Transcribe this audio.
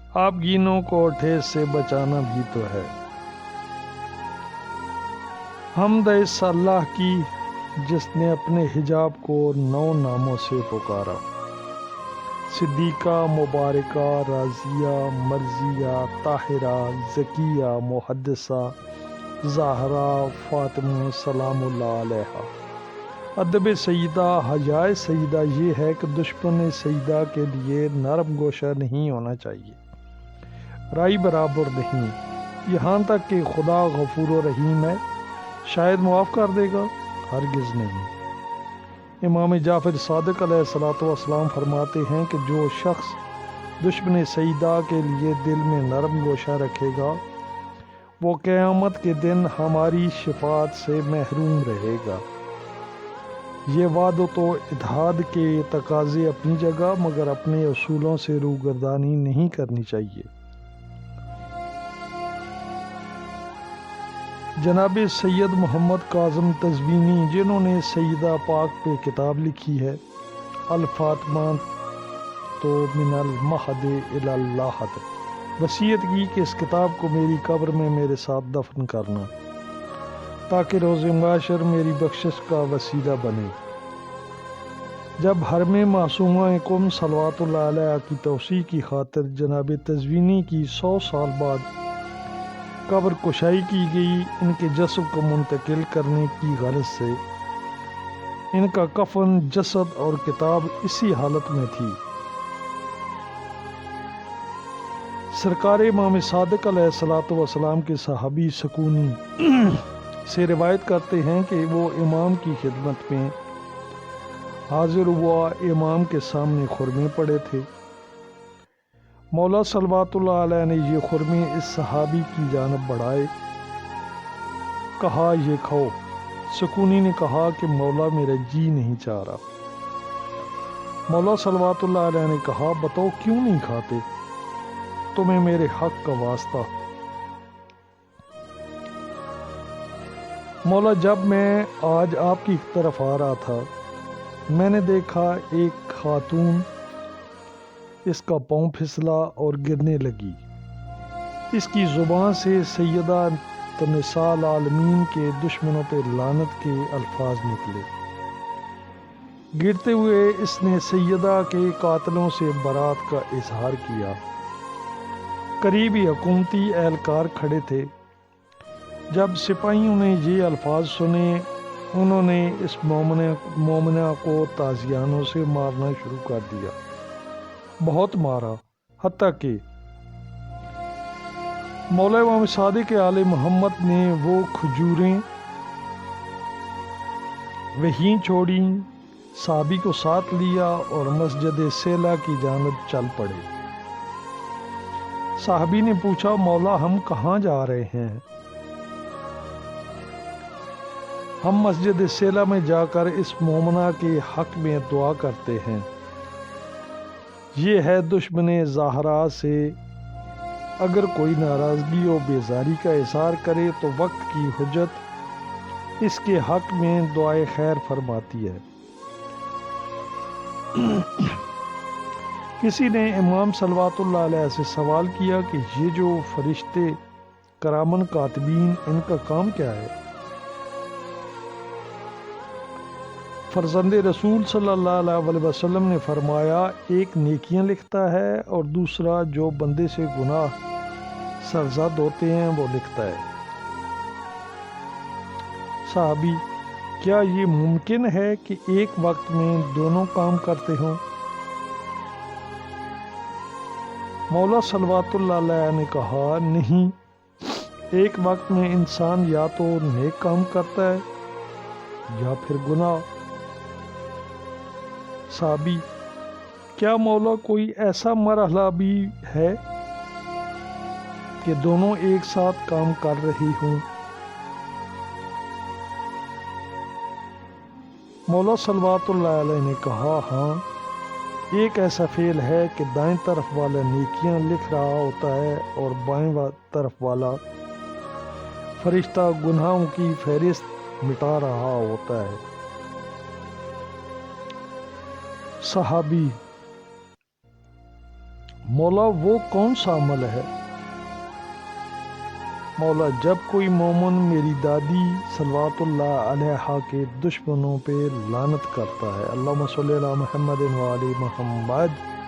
آپ گینوں کو ٹھیس سے بچانا بھی تو ہے۔ حمد اس اللہ کی جس نے اپنے حجاب کو 9 ناموں سے پکارا، صدیقہ، مبارکہ، راضیہ، مرضیہ، طاہرہ، زکیہ، محدثہ، زہرا، فاطمہ سلام اللہ علیہا۔ ادب سیدہ، حیاء سیدہ یہ ہے کہ دشمن سیدہ کے لیے نرم گوشہ نہیں ہونا چاہیے، رائی برابر نہیں، یہاں تک کہ خدا غفور و رحیم ہے، شاید معاف کر دے گا، ہرگز نہیں۔ امام جعفر صادق علیہ الصلوۃ والسلام فرماتے ہیں کہ جو شخص دشمن سیدہ کے لیے دل میں نرم گوشہ رکھے گا وہ قیامت کے دن ہماری شفاعت سے محروم رہے گا۔ یہ وعد و اتحاد کے تقاضے اپنی جگہ، مگر اپنے اصولوں سے روگردانی نہیں کرنی چاہیے۔ جناب سید محمد کاظم تزوینی، جنہوں نے سیدہ پاک پہ کتاب لکھی ہے الفاطمہ تو من المہد الی اللحد، وصیت کی کہ اس کتاب کو میری قبر میں میرے ساتھ دفن کرنا تاکہ روز محشر میری بخشش کا وسیلہ بنے۔ جب حرم معصومہ قم صلوات اللہ علیہ کی توسیع کی خاطر جناب تزوینی کی 100 سال بعد قبر کشائی کی گئی، ان کے جسد کو منتقل کرنے کی غرض سے ان کا کفن، جسد اور کتاب اسی حالت میں تھی۔ سرکار امام صادق علیہ الصلوۃ والسلام کے صحابی سکونی سے روایت کرتے ہیں کہ وہ امام کی خدمت میں حاضر ہوا، امام کے سامنے خرمے پڑے تھے۔ مولا صلوات اللہ علیہ نے یہ خرمے اس صحابی کی جانب بڑھائے، کہا یہ کھاؤ۔ سکونی نے کہا کہ مولا میرا جی نہیں چاہ رہا۔ مولا صلوات اللہ علیہ نے کہا بتاؤ کیوں نہیں کھاتے؟ تمہیں میرے حق کا واسطہ۔ مولا جب میں آج آپ کی طرف آ رہا تھا میں نے دیکھا ایک خاتون، اس کا پاؤں پھسلا اور گرنے لگی، اس کی زبان سے سیدہ نساء العالمین کے دشمنوں پہ لعنت کے الفاظ نکلے۔ گرتے ہوئے اس نے سیدہ کے قاتلوں سے برات کا اظہار کیا۔ قریبی حکومتی اہلکار کھڑے تھے۔ جب سپاہیوں نے یہ الفاظ سنے انہوں نے اس مومنہ کو تازیانوں سے مارنا شروع کر دیا، بہت مارا، حتیٰ کہ مولا امام صادق آل محمد نے وہ کھجوریں وہیں چھوڑیں، صحابی کو ساتھ لیا اور مسجد سیلا کی جانب چل پڑے۔ صحابی نے پوچھا مولا ہم کہاں جا رہے ہیں؟ ہم مسجد سیلا میں جا کر اس مومنہ کے حق میں دعا کرتے ہیں، یہ ہے دشمن زہرا سے، اگر کوئی ناراضگی و بیزاری کا اظہار کرے تو وقت کی حجت اس کے حق میں دعائے خیر فرماتی ہے۔ کسی نے امام صلوات اللہ علیہ سے سوال کیا کہ یہ جو فرشتے کرامن کاتبین ان کا کام کیا ہے؟ فرزند رسول صلی اللہ علیہ وسلم نے فرمایا ایک نیکیاں لکھتا ہے اور دوسرا جو بندے سے گناہ سرزد ہوتے ہیں وہ لکھتا ہے۔ صحابی کیا یہ ممکن ہے کہ ایک وقت میں دونوں کام کرتے ہوں؟ مولا صلوات اللہ علیہ نے کہا نہیں، ایک وقت میں انسان یا تو نیک کام کرتا ہے یا پھر گناہ۔ صحابی کیا مولا کوئی ایسا مرحلہ بھی ہے کہ دونوں ایک ساتھ کام کر رہی ہوں؟ مولا صلوات اللہ علیہ نے کہا ہاں، ایک ایسا فعل ہے کہ دائیں طرف والا نیکیاں لکھ رہا ہوتا ہے اور بائیں طرف والا فرشتہ گناہوں کی فہرست مٹا رہا ہوتا ہے۔ صحابی مولا وہ کون سا عمل ہے؟ مولا جب کوئی مومن میری دادی صلوات اللہ علیہا کے دشمنوں پہ لعنت کرتا ہے، اللہم صلی علی محمد و علی محمد،